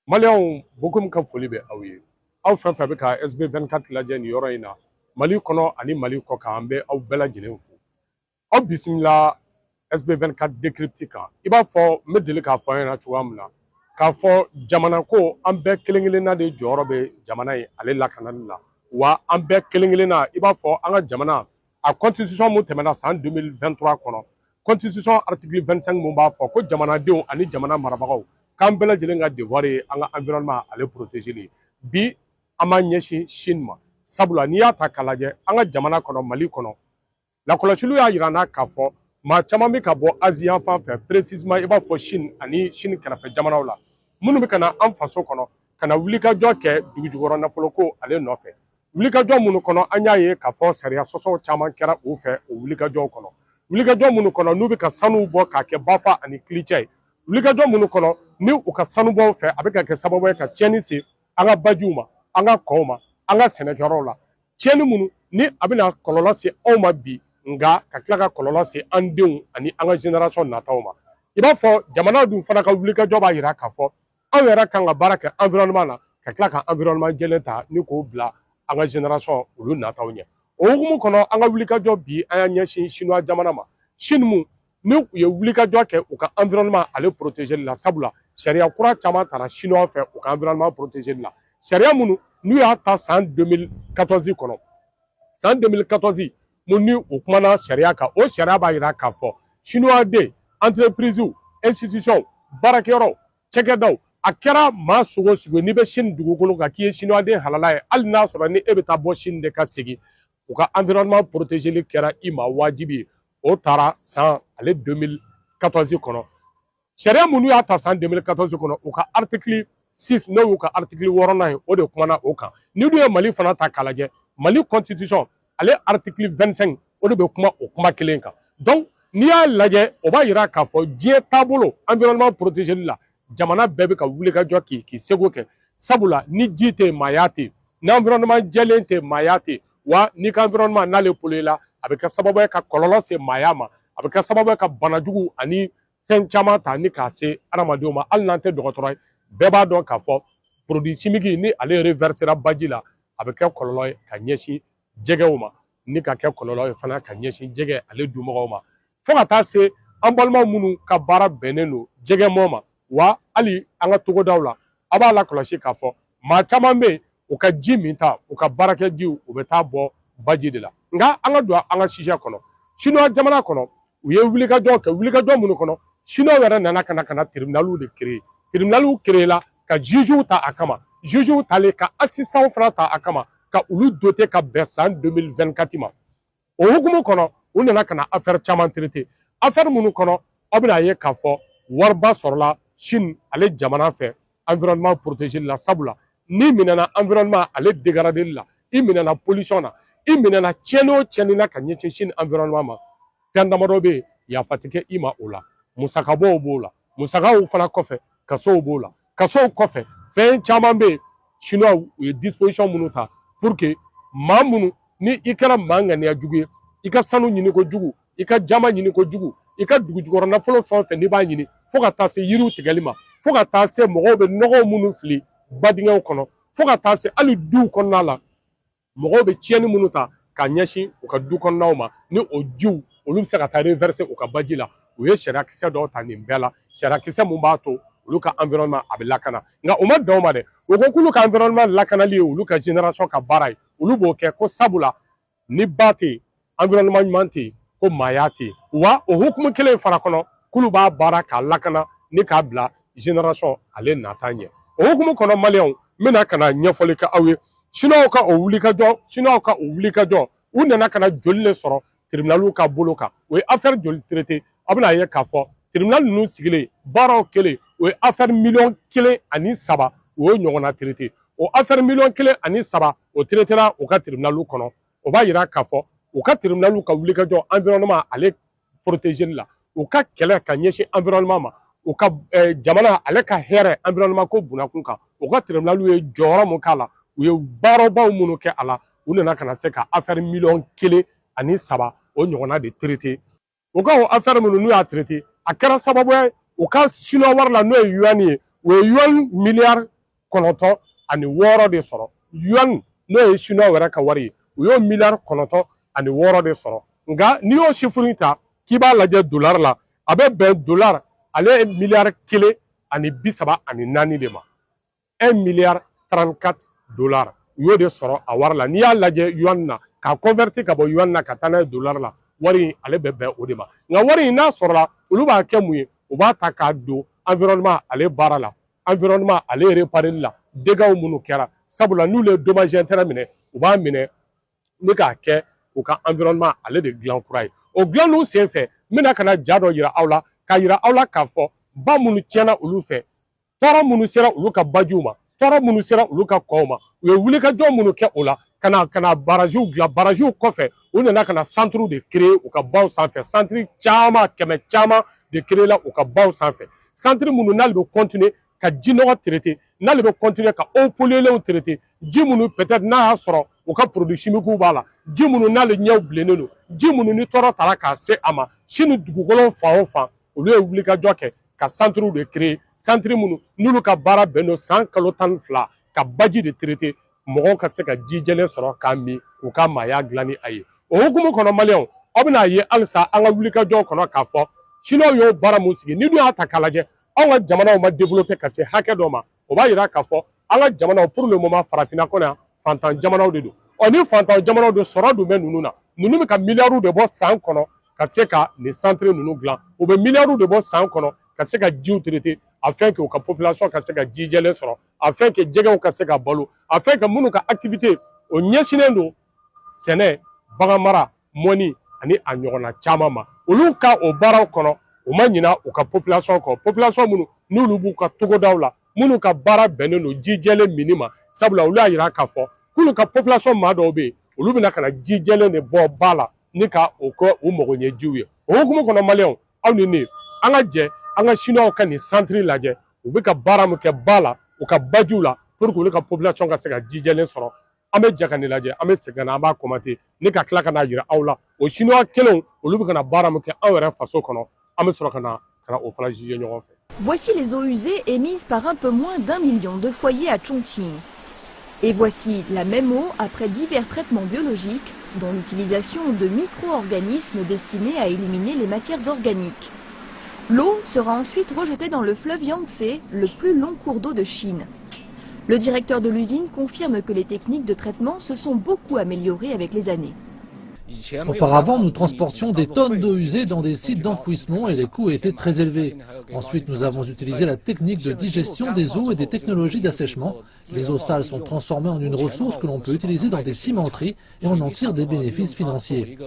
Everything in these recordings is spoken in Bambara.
Maliens beaucoup ka foli bɛ aw ye aw fɛn fɛn bɛ ka SB24 lajɛ nin yɔrɔ in na Mali kɔnɔ ani Mali kɔ kan an bɛ aw bɛɛ lajɛlen fo aw bisimila SB24 décrypte kan i b'a fɔ n bɛ deli k'a fɔ an ɲɛna cogoya min na k'a fɔ jamana ko an bɛɛ kelen-kelenna de jɔyɔrɔ bɛ jamana in ale lakanali la wa an bɛɛ kelen-kelenna i b'a fɔ an ka jamana a constitution mun tɛmɛna san 2023 kɔnɔ constitution article 25 mun b'a fɔ ko jamanadenw ani jamana marabagaw k'an bɛɛ lajɛlen ka devoir ye an ka environnement ale protéger bi an b'an ɲɛsin Chine ma sabula n'i y'a ta k'a lajɛ an ka jamana kɔnɔ Mali kɔnɔ lakɔlɔsiliw y'a yira an na k'a fɔ maa caman bɛ ka bɔ Asie yan fan fɛ précisément i b'a fɔ Chine ani Chine kɛrɛfɛ jamanaw la minnu bɛ ka na an faso kɔnɔ ka na wulikajɔ kɛ dugujukɔrɔ nafoloko ale nɔfɛ wulikajɔ minnu kɔnɔ an y'a ye k'a fɔ sariya sɔsɔw caman kɛra u fɛ o wulikajɔw kɔnɔ wulikajɔ minnu kɔnɔ n'u bɛ ka sanuw bɔ k'a kɛ bafa ani kilicɛ ye wulikajɔ minnu kɔnɔ ni u ka sanubɔw fɛ a bɛ ka kɛ sababu ye ka tiɲɛni se an ka bajiw ma an ka kɔw ma an ka sɛnɛkɛyɔrɔw la tiɲɛni minnu ni a bɛna kɔlɔlɔ se anw ma bi nka ka tila ka kɔlɔlɔ se an denw ani an ka génération nataw ma i b'a fɔ jamana dun fana ka wulikajɔ b'a yira k'a fɔ anw yɛrɛ kan ka baara kɛ environnement na ka tila ka environnement jɛlen ta ni k'o bila an ka génération olu nataw ɲɛ o hukumu kɔnɔ an ka wulikajɔ bi an y'a ɲɛsin chinois jamana ma Chine mun ni u ye wulikajɔ kɛ u ka environnement ale protéger la sabula sariya kura caman tara chinois fɛ u ka environnement protéger la sariya minnu n'u y'a ta san 2014 kɔnɔ san 2014 mun ni u kumana sariya kan o sariya b'a yira k'a fɔ chinois den entreprise institution baarakɛyɔrɔ cɛkɛdaw a kɛra maa sogo sogo n'i bɛ Chine dugukolo kan k'i ye chinois den halala ye hali n'a sɔrɔ ni e bɛ taa bɔ Chine de ka segin u ka environnement protéger kɛra i ma wajibi ye o taara san ale 2014 kɔnɔ sariya minnu y'a ta san 2014 kɔnɔ u ka article 6 n'o y'u ka article 6nan ye o de kumana o kan ni dun ye Mali fana ta k'a lajɛ Mali constitution ale article 25 o de bɛ kuma o kuma kelen kan donc n'i y'a lajɛ o b'a yira k'a fɔ diɲɛ taabolo environnement protéger la jamana bɛɛ bɛ ka wulikajɔ k'i seko kɛ sabula ni ji tɛ yen maaya tɛ yen ni environnement jɛlen tɛ maaya tɛ yen wa n'i ka environnement n'ale polluer la a bɛ kɛ sababu ye ka kɔlɔlɔ se maaya ma a bɛ kɛ sababu ye ka banajugu ani fɛn caman ta ni k'a se adamadenw ma hali n'an tɛ dɔgɔtɔrɔ ye bɛɛ b'a dɔn k'a fɔ produit chimique ni ale reversera baji la a bɛ kɛ kɔlɔlɔ ye ka ɲɛsin jɛgɛw ma ni ka kɛ kɔlɔlɔ ye fana ka ɲɛsin jɛgɛ ale dunbagaw ma fo ka taa se an balima minnu ka baara bɛnnen don jɛgɛmɔ ma wa hali an ka togodaw la a b'a lakɔlɔsi k'a fɔ maa caman bɛ yen u ka ji min ta u ka baarakɛ jiw u bɛ taa bɔ baji de la nka an ka don an ka sujet kɔnɔ chinois jamana kɔnɔ u ye wulikajɔ kɛ wulikajɔ minnu kɔnɔ chinois yɛrɛ nana ka na tribunaliw de créer tribunaliw créer la ka jugew ta a kama jugew talen ka assistants fana ta a kama ka olu doter ka bɛn san 2024 ma o hukumu kɔnɔ u nana ka na affaire caman traiter affaire minnu kɔnɔ aw bɛna ye k'a fɔ wariba sɔrɔla Chine ale jamana fɛ environnement protéger la sabula n'i minɛna environnement ale dégrader la i minɛna pollution na i minɛna tiɲɛni o tiɲɛni na ka ɲɛsin Chine environnement ma fɛn damadɔ bɛ yen yafa tɛ kɛ i ma o la musakabɔw b'o la musakaw fana kɔfɛ kasow b'o la kasow kɔfɛ fɛn caman bɛ yen chinois u ye disposition minnu ta pour que maa minnu ni i kɛra maa ŋaniyajugu ye i ka sanu ɲini kojugu i ka jama ɲini kojugu i ka dugujukɔrɔ nafolo fɛn o fɛn n'i b'a ɲini fo ka taa se yiriw tigɛli ma fo ka taa se mɔgɔw bɛ nɔgɔw minnu fili badingɛw kɔnɔ fo ka taa se hali duw kɔnɔna la mɔgɔw bɛ tiɲɛni minnu ta ka ɲɛsin u ka du kɔnɔnaw ma ni o jiw olu bɛ se ka taa reverser u ka baji la u ye sariya kisɛ dɔw ta nin bɛɛ la sariya kisɛ mun b'a to olu ka environnement a bɛ lakana nka u ma dan o ma dɛ u ko k'olu ka environnement lakanali ye olu ka génération ka baara ye olu b'o kɛ ko sabula ni ba tɛ yen environnement ɲuman tɛ yen ko maaya tɛ yen wa o hukumu kelen fara kɔnɔ k'olu b'a baara k'a lakana ni k'a bila génération ale nata ɲɛ o hukumu kɔnɔ maliyɛnw n bɛna ka na ɲɛfɔli kɛ aw ye chinois ka o wulikajɔ u nana ka na joli le sɔrɔ tribunaliw ka bolo kan o ye affaire joli traité a bɛna ye k'a fɔ tribunal ninnu sigilen baaraw kelen o ye affaire miliyɔn 1.3 o ye ɲɔgɔnna traité o affaire miliyɔn 1.3 o traitera u ka tribunaliw kɔnɔ o b'a yira k'a fɔ u ka tribunaliw ka wulikajɔ environnement ale protéger la u ka kɛlɛ ka ɲɛsin environnement ma u ka jamana ale ka hɛrɛ environnement ko bunakun kan u ka tribunaliw ye jɔyɔrɔ mun k'a la u ye baarabaw minnu kɛ a la u nana ka na se ka affaire miliyɔn 1.3 o ɲɔgɔnna de traité u ka o affaire minnu n'u y'a traité a kɛra sababu ye u ka chinois wari la n'o ye yuan ye o ye yuan miliyari kɔnɔntɔn ani wɔɔrɔ de sɔrɔ yuan n'o ye chinois wɛrɛ ka wari ye u y'o miliyari 9 ani 6 de sɔrɔ nka n'i y'o chiffre ta k'i b'a lajɛ dollar la a bɛ bɛn dollar ale ye miliyari 1 ani 34 de ma 1 milliard 34 dollars u y'o de sɔrɔ a wari la n'i y'a lajɛ yuan na k'a converti ka bɔ yuan na ka taa n'a ye dollar la wari in ale bɛ bɛn o de ma nka wari in n'a sɔrɔla olu b'a kɛ mun ye u b'a ta k'a don environnement ale baara la environnement ale répareli la dégâts minnu kɛra sabula n'olu ye dommage intérêt minɛ u b'a minɛ ni k'a kɛ u ka environnement ale de dilan kura ye o dilanniw sen fɛ n bɛna ka na ja dɔ yira aw la k'a yira aw la k'a fɔ ba minnu tiɲɛna olu fɛ tɔɔrɔ minnu sera olu ka bajiw ma tɔɔrɔ minnu sera olu ka kɔw ma u ye wulikajɔ minnu kɛ o la ka na barajiw dilan barajiw kɔfɛ u nana ka na centre de créer u ka baw sanfɛ centre caman kɛmɛ caman de créer la u ka baw sanfɛ centre minnu n'ale bɛ continuer ka ji nɔgɔ traiter n'ale bɛ continuer ka eau polluelenw traiter ji minnu peut-être n'a y'a sɔrɔ u ka produits chimiques b'a la ji minnu n'ale ɲɛw bilennen don ji minnu ni tɔɔrɔ tara k'a se a ma sini dugukolo fan o fan olu ye wulikajɔ kɛ ka centre de créer centre minnu n'olu ka baara bɛn don san kalo 12 ka baji de traiter mɔgɔw ka se ka ji jɛlen sɔrɔ k'a min k'u ka maaya dilan ni a ye o hukumu kɔnɔ maliyɛnw aw bɛna ye halisa an ka wulikajɔw kɔnɔ k'a fɔ chinois y'o baara mun sigi n'i dun y'a ta k'a lajɛ anw ka jamanaw ma développer ka se hakɛ dɔ ma o b'a yira k'a fɔ an ka jamanaw pour le moment farafinna kɔnɔ yan fantan jamanaw de don ɔ ni fantan jamanaw de sɔrɔ dun bɛ ninnu na ninnu bɛ ka miliyariw de bɔ san kɔnɔ ka se ka nin centre ninnu dilan u bɛ miliyariw de bɔ san kɔnɔ ka se ka jiw traiter afin que u ka population ka se ka ji jɛlen sɔrɔ afin que jɛgɛw ka se ka balo afin que minnu ka activité o ɲɛsinnen don sɛnɛ bagan mara mɔni ani a ɲɔgɔnna caman ma olu ka o baaraw kɔnɔ u ma ɲina u ka population kɔ population minnu n'olu b'u ka togodaw la minnu ka baara bɛnnen don ji jɛlen minni ma sabula olu y'a yira k'a fɔ k'olu ka population maa dɔw bɛ yen olu bɛna ka na ji jɛlen de bɔ ba la ni ka o kɛ u mago ɲɛ jiw ye o hukumu kɔnɔ maliyɛnw aw ni ne an ka jɛ an ka chinois ka nin centre lajɛ u bɛ ka baara min kɛ ba la u ka bajiw la pour que olu ka population ka se ka ji jɛlen sɔrɔ an bɛ jɛ ka nin lajɛ an bɛ segin na an b'a commenter ni ka tila ka n'a yira aw la o chinois kelenw olu bɛ ka na baara min kɛ anw yɛrɛ faso kɔnɔ an bɛ sɔrɔ ka na o fana juger ɲɔgɔn fɛ. Voici les eaux usées émises par un peu moins d'1 million de foyers à Chongqing. Et voici la même eau après divers traitements biologiques, dont l'utilisation de micro-organismes destinés à éliminer les matières organiques. L'eau sera ensuite rejetée dans le fleuve Yangtze, le plus long cours d'eau de Chine. Le directeur de l'usine confirme que les techniques de traitement se sont beaucoup améliorées avec les années. Auparavant, nous transportions des tonnes d'eau usée dans des sites d'enfouissement et les coûts étaient très élevés. Ensuite, nous avons utilisé la technique de digestion des eaux et des technologies d'assèchement. Les eaux sales sont transformées en une ressource que l'on peut utiliser dans des cimenteries et on en tire des bénéfices financiers.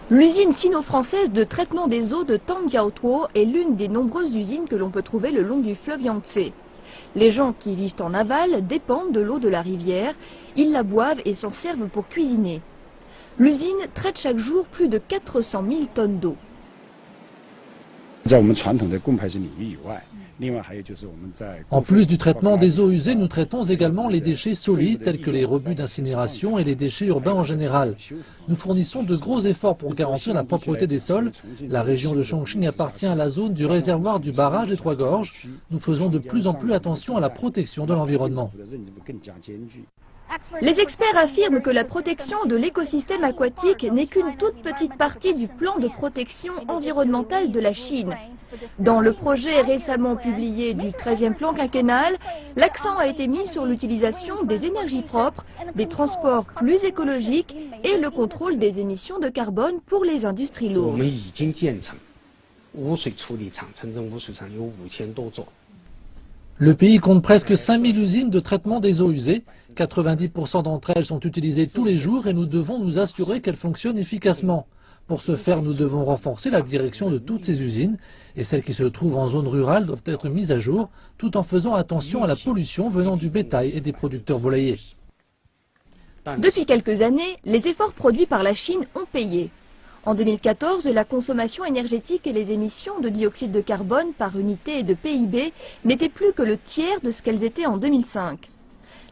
L'usine sino-française de traitement des eaux de Tangjiaotuo est l'une des nombreuses usines que l'on peut trouver le long du fleuve Yangtze. Les gens qui vivent en aval dépendent de l'eau de la rivière, ils la boivent et s'en servent pour cuisiner. L'usine traite chaque jour plus de 400 000 tonnes d'eau. En plus du traitement des eaux usées, nous traitons également les déchets solides tels que les rebuts d'incinération et les déchets urbains en général. Nous fournissons de gros efforts pour garantir la propreté des sols. La région de Chongqing appartient à la zone du réservoir du barrage des Trois Gorges. Nous faisons de plus en plus attention à la protection de l'environnement. Les experts affirment que la protection de l'écosystème aquatique n'est qu'une toute petite partie du plan de protection environnementale de la Chine. Dans le projet récemment publié du 13e plan quinquennal, l'accent a été mis sur l'utilisation des énergies propres, des transports plus écologiques et le contrôle des émissions de carbone pour les industries lourdes. Le pays compte presque 5000 usines de traitement des eaux usées. 90% d'entre elles sont utilisées tous les jours et nous devons nous assurer qu'elles fonctionnent efficacement. Pour ce faire, nous devons renforcer la direction de toutes ces usines et celles qui se trouvent en zone rurale doivent être mises à jour tout en faisant attention à la pollution venant du bétail et des producteurs volaillers. Depuis quelques années, les efforts produits par la Chine ont payé. En 2014, la consommation énergétique et les émissions de dioxyde de carbone par unité de PIB n'étaient plus que le tiers de ce qu'elles étaient en 2005.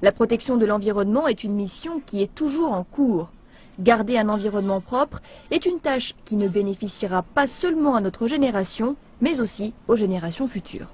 La protection de l'environnement est une mission qui est toujours en cours. Garder un environnement propre est une tâche qui ne bénéficiera pas seulement à notre génération, mais aussi aux générations futures.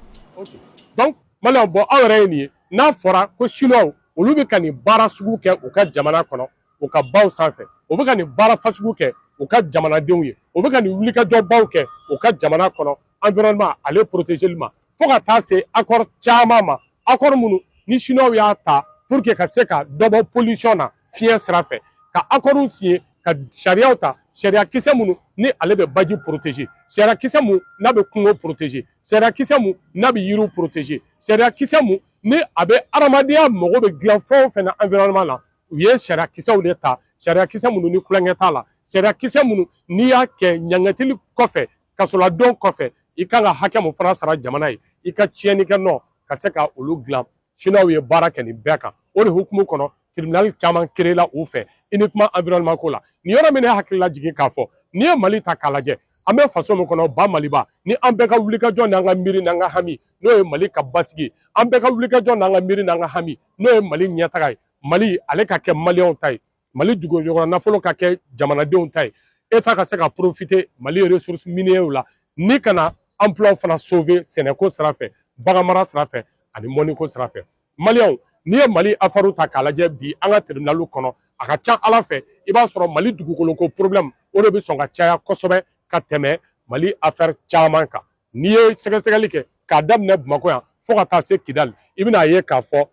Donc malien bon aw yɛrɛ ye nin ye n'a fɔra ko chinois olu bɛ ka nin baara sugu kɛ u ka jamana kɔnɔ u ka baw sanfɛ u bɛ ka nin baara fasugu kɛ u ka jamanadenw ye u bɛ ka nin wulikajɔbaw kɛ u ka jamana kɔnɔ environnement ale protégeli ma fo ka taa se accord caman ma accord minnu ni chinois y'a ta pour que ka se ka dɔ bɔ pollution na fiɲɛ sira fɛ ka accord signé ka sariyaw ta sariya kisɛ minnu ni ale bɛ baji protéger sariya kisɛ mun n'a bɛ kungo protéger sariya kisɛ mun n'a bɛ yiriw protéger sariya kisɛ mun ni a bɛ adamadenya mago bɛ dilan fɛn o fɛn na environnement la u ye sariya kisɛw de ta sariya kisɛ minnu ni kulonkɛ t'a la sariya kisɛ minnu n'i y'a kɛ ɲangatili kɔfɛ kasoladon kɔfɛ i kan ka hakɛ mun fana sara jamana ye i ka tiɲɛnikɛ nɔ ka se ka olu dilan chinois ye baara kɛ nin bɛɛ kan o de hukumu kɔnɔ tribunal caman créé la u fɛ uniquement environnement ko la nin yɔrɔ min ne hakili la jigin k'a fɔ n'i ye Mali ta k'a lajɛ an bɛ faso min kɔnɔ ba Maliba ni an bɛɛ ka wulikajɔ n'an ka miiri n'an ka hami n'o ye Mali ka basigi ye an bɛɛ ka wulikajɔ n'an ka miiri n'an ka hami n'o ye Mali ɲɛtaga ye Mali ale ka kɛ maliyɛnw ta ye Mali dugukɔnɔ nafolo ka kɛ jamanadenw ta ye État ka se ka profiter Mali ressources minières la ni kana emploi fana sauver sɛnɛko sira fɛ baganmara sira fɛ ani mɔniko sira fɛ maliyɛnw n'i ye Mali affaire ta k'a lajɛ bi an ka tribunal kɔnɔ a ka ca Ala fɛ i b'a sɔrɔ Mali dugukoloko problème o de bɛ sɔn ka caya kosɛbɛ ka tɛmɛ Mali affaire caman kan n'i ye sɛgɛsɛgɛli kɛ k'a daminɛ Bamakɔ yan fo ka taa se Kidali i bɛna ye k'a fɔ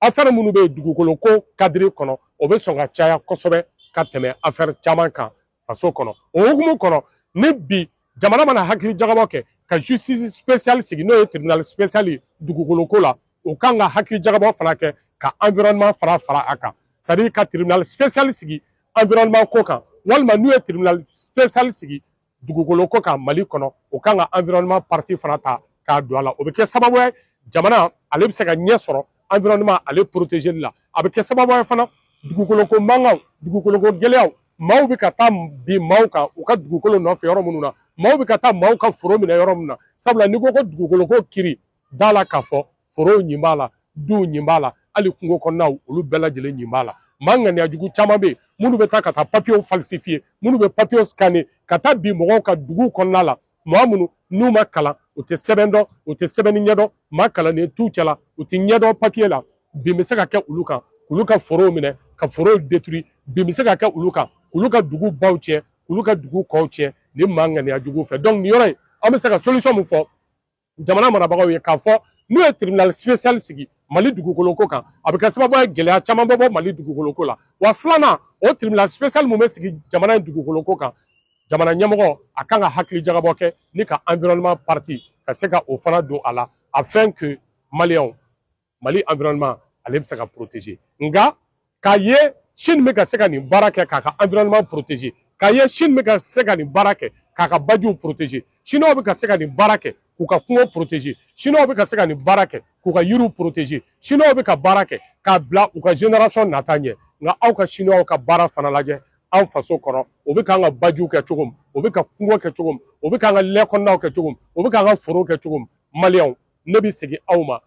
affaire minnu bɛ dugukoloko cadre kɔnɔ o bɛ sɔn ka caya kosɛbɛ ka tɛmɛ affaire caman kan faso kɔnɔ o hukumu kɔnɔ ni bi jamana mana hakili jagabɔ kɛ ka justice spéciale sigi n'o ye tribunal spécial ye dugukoloko la o kan ka hakili jagabɔ fana kɛ ka environnement fara a kan c'est à dire ka tribunal spécial sigi environnement ko kan walima n'u ye tribunal spécial sigi dugukolo ko kan Mali kɔnɔ o kan ka environnement partie fana ta k'a don a la o bɛ kɛ sababu ye jamana ale bɛ se ka ɲɛ sɔrɔ environnement ale protéger la a bɛ kɛ sababu ye fana dugukoloko mankanw dugukoloko gɛlɛyaw maaw bɛ ka taa bi maaw kan u ka dugukolo nɔfɛ yɔrɔ minnu na maaw bɛ ka taa maaw ka foro minɛ yɔrɔ minnu na sabula n'i ko ko dugukoloko kiri b'a la k'a fɔ forow ɲin b'a la duw ɲin b'a la hali kungo kɔnɔnaw olu bɛɛ lajɛlen ɲin b'a la maa ŋaniyajugu caman bɛ yen minnu bɛ taa ka taa papiyew falsifier minnu bɛ papiyew scanner ka taa bi mɔgɔw ka duguw kɔnɔna la maa minnu n'u ma kalan u tɛ sɛbɛn dɔn u tɛ sɛbɛnni ɲɛdɔn maa kalannen t'u cɛla u tɛ ɲɛdɔn papiye la bin bɛ se ka kɛ olu kan k'olu ka forow minɛ ka forow détruire bin bɛ se ka kɛ olu kan k'olu ka dugu baw tiɲɛ k'olu ka dugu kɔw tiɲɛ nin maa ŋaniyajugu fɛ donc nin yɔrɔ in an bɛ se ka solution min fɔ jamana marabagaw ye k'a fɔ n'u ye tribunal spécial sigi Mali dugukoloko kan a bɛ kɛ sababu ye gɛlɛya caman bɛ bɔ Mali dugukoloko la wa filanan o tribunal spécial mun bɛ sigi jamana in dugukoloko kan jamana ɲɛmɔgɔ a kan ka hakili jagabɔ kɛ ni ka environnement partie ka se ka o fana don a la afin que maliyɛnw Mali environnement ale bɛ se ka protéger nka k'a ye Chine bɛ ka se ka nin baara kɛ k'a ka environnement protéger k'a ye Chine bɛ ka se ka nin baara kɛ k'a ka bajiw protéger Chinois bɛ ka se ka nin baara kɛ k'u ka kungo protéger Chinois bɛ ka se ka nin baara kɛ k'u ka yiriw protéger Chinois bɛ ka baara kɛ k'a bila u ka génération nata ɲɛ nka aw ka Chinois ka baara fana lajɛ anw faso kɔrɔ o bɛ k'an ka bajiw kɛ cogo min o bɛ ka kungo kɛ cogo min o bɛ k'an ka lɛ kɔnɔnaw kɛ cogo min o bɛ k'an ka forow kɛ cogo min maliyɛnw ne bɛ segin aw ma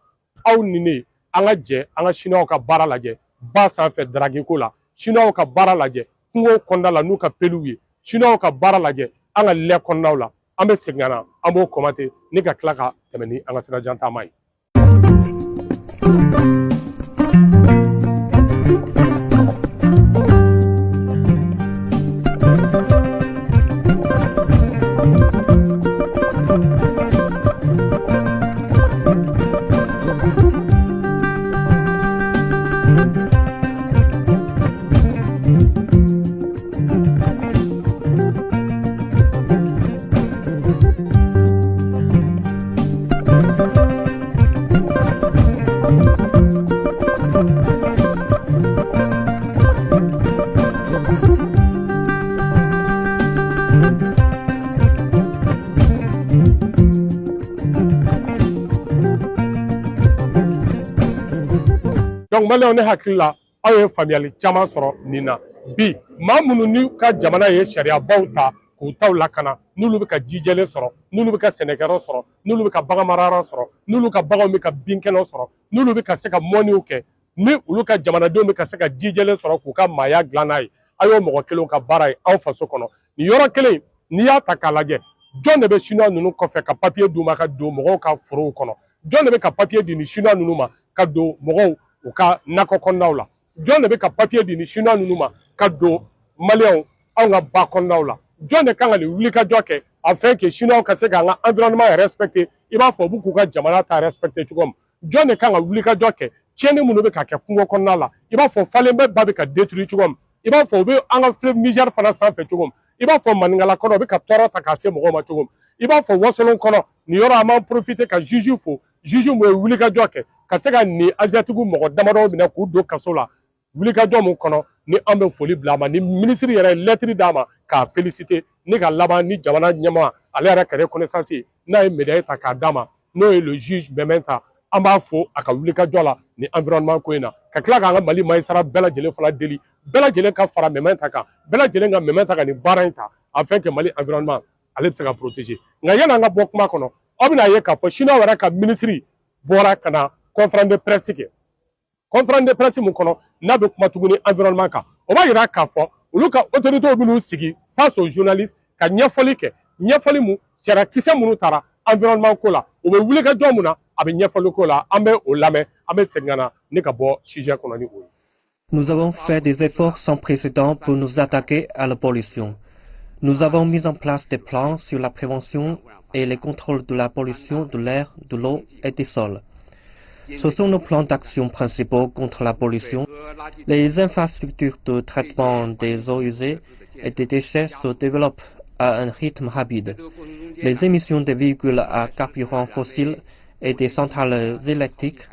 aw ni ne an ka jɛ an ka Chinois ka baara lajɛ ba sanfɛ daragi ko la Chinois ka baara lajɛ kungo kɔnɔna la n'u ka peliw ye Chinois ka baara lajɛ an ka lɛ kɔnɔnaw la an bɛ segin ka na an b'o commenter ni ka tila ka tɛmɛ ni an ka sirajan taama ye. Donc maliyɛnw ne hakili la aw ye faamuyali caman sɔrɔ nin na bi maa minnu n'u ka jamana ye sariyabaw ta k'u taw lakana n'olu bɛ ka ji jɛlen sɔrɔ n'olu bɛ ka sɛnɛkɛyɔrɔ sɔrɔ n'olu bɛ ka bagan marayɔrɔ sɔrɔ n'olu ka baganw bɛ ka binkɛnɛw sɔrɔ n'olu bɛ ka se ka mɔnniw kɛ ni olu ka jamanadenw bɛ ka se ka ji jɛlen sɔrɔ k'u ka maaya dilan n'a ye a y'o mɔgɔ kelenw ka baara ye aw faso kɔnɔ nin yɔrɔ kelen n'i y'a ta k'a lajɛ jɔn de bɛ Chinois ninnu kɔfɛ ka papiye d'u ma ka don mɔgɔw ka forow kɔnɔ jɔn de bɛ ka papier di ni chinois ninnu ma ka don mɔgɔw u ka nakɔ kɔnɔnaw la jɔn de bɛ ka papier di ni chinois ninnu ma ka don maliyɛnw anw ka ba kɔnɔnaw la jɔn de kan ka nin wulikajɔ kɛ afin que chinois ka se k'an ka environnement respecter i b'a fɔ u b'u k'u ka jamana ta respecter cogo min jɔn de kan ka wulikajɔ kɛ tiɲɛni minnu bɛ ka kɛ kungo kɔnɔna la i b'a fɔ Falenbɛ ba bɛ ka détruire cogo min i b'a fɔ u bɛ an ka fleuve Niger fana sanfɛ cogo min i b'a fɔ Maninkala kɔnɔ u bɛ ka tɔɔrɔ ta k'a se mɔgɔw ma cogo min i b'a fɔ Wasolon kɔnɔ nin yɔrɔ an b'an profiter ka juge fo juge mun ye wulikajɔ kɛ ka se ka nin asiatique mɔgɔ damadɔ minɛ k'u don kaso la wulikajɔ mun kɔnɔ ni an bɛ foli bila a ma ni ministre yɛrɛ ye lettre d'a ma k'a féliciter ni ka laban ni jamana ɲɛmaa ale yɛrɛ ka reconnaissance ye n'a ye médaille ta k'a d'a ma n'o ye le juge Bɛmɛnta an b'a fo a ka wulikajɔ la ni environnement ko in na ka tila k'an ka Mali magistrat bɛɛ lajɛlen fana deli bɛɛ lajɛlen ka fara Bɛmɛnta kan bɛɛ lajɛlen ka Bɛmɛnta ka nin baara in ta afin que Mali environnement ale bɛ se ka protéger nka yan'an ka bɔ kuma kɔnɔ aw bɛna ye k'a fɔ chinois yɛrɛ ka ministre bɔra ka na conférence de presse kɛ conférence de presse mun kɔnɔ n'a bɛ kuma tuguni environnement kan o b'a yira k'a fɔ olu ka autorités bɛn'u sigi face aux journalistes ka ɲɛfɔli kɛ ɲɛfɔli mun sarakisɛ minnu taara environnement ko la u bɛ wulikajɔ mun na a bɛ ɲɛfɔli ko la an bɛ o lamɛn an bɛ segin ka na ne ka bɔ sujet kɔnɔ ni o ye. Nous avons fait des efforts sans précédent pour nous attaquer à la pollution. Nous avons mis en place des plans sur la prévention et le contrôle de la pollution de l'air, de l'eau et des sols. Ce sont nos plans d'action principaux contre la pollution. Les infrastructures de traitement des eaux usées et des déchets se développent à un rythme rapide. Les émissions des véhicules à carburant fossile et des centrales électriques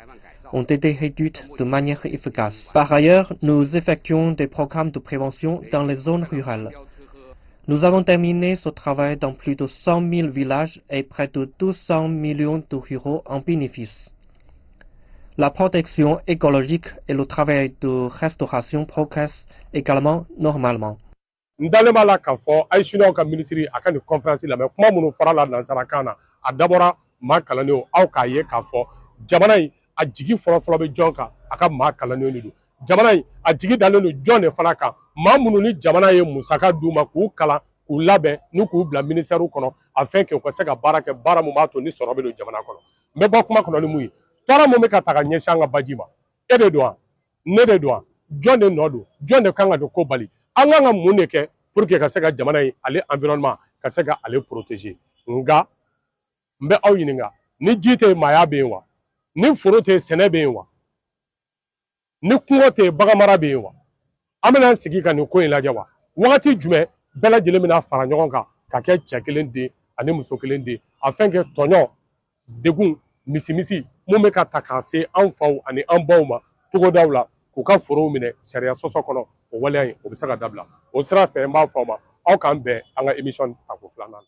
ont été réduites de manière efficace. Par ailleurs, nous effectuons des programmes de prévention dans les zones rurales. Nous avons terminé ce travail dans plus de 100 000 villages et près de 200 millions de ruraux en bénéficient. La protection écologique et le travail de restauration progressent également normalement. Ndalema la k'a fɔ a ye chinois ka ministre a ka nin conférence lamɛn kuma minnu fɔra la nanzarakan na a dabɔra maa kalannenw aw k'a ye k'a fɔ jamana in a jigi fɔlɔfɔlɔ bɛ jɔn kan a ka maa kalannenw de don jamana in a jigi dalen don jɔn de fana kan maa minnu ni jamana ye musaka d'u ma k'u kalan k'u labɛn ni k'u bila ministère kɔnɔ afin que u ka se ka baara kɛ baara min b'a to ni sɔrɔ bɛ don jamana kɔnɔ n bɛ bɔ kuma kɔnɔ ni mun ye tɔɔrɔ min bɛ ka ta ka ɲɛsin an ka baji ma e de don wa ne de don wa jɔn de nɔ don jɔn de kan ka don ko bali an kan ka mun de kɛ pour que ka se ka jamana in ale environnement ka se ka ale protéger nka n bɛ aw ɲininka ni ji tɛ yen maaya bɛ yen wa ni foro tɛ yen sɛnɛ bɛ yen wa ni kungo tɛ yen bagan mara bɛ yen wa an bɛna an sigi ka nin ko in lajɛ wa wagati jumɛn bɛɛ lajɛlen bɛna fara ɲɔgɔn kan ka kɛ cɛ kelen den ani muso kelen den afin que tɔɲɔ degun misimisi mun bɛ ka ta k'a se an faw ani an baw ma togodaw la k'u ka forow minɛ sariya sɔsɔ kɔnɔ o waleya in o bɛ se ka dabila o sira fɛ n b'a fɔ aw ma aw k'an bɛn an ka émission tako filanan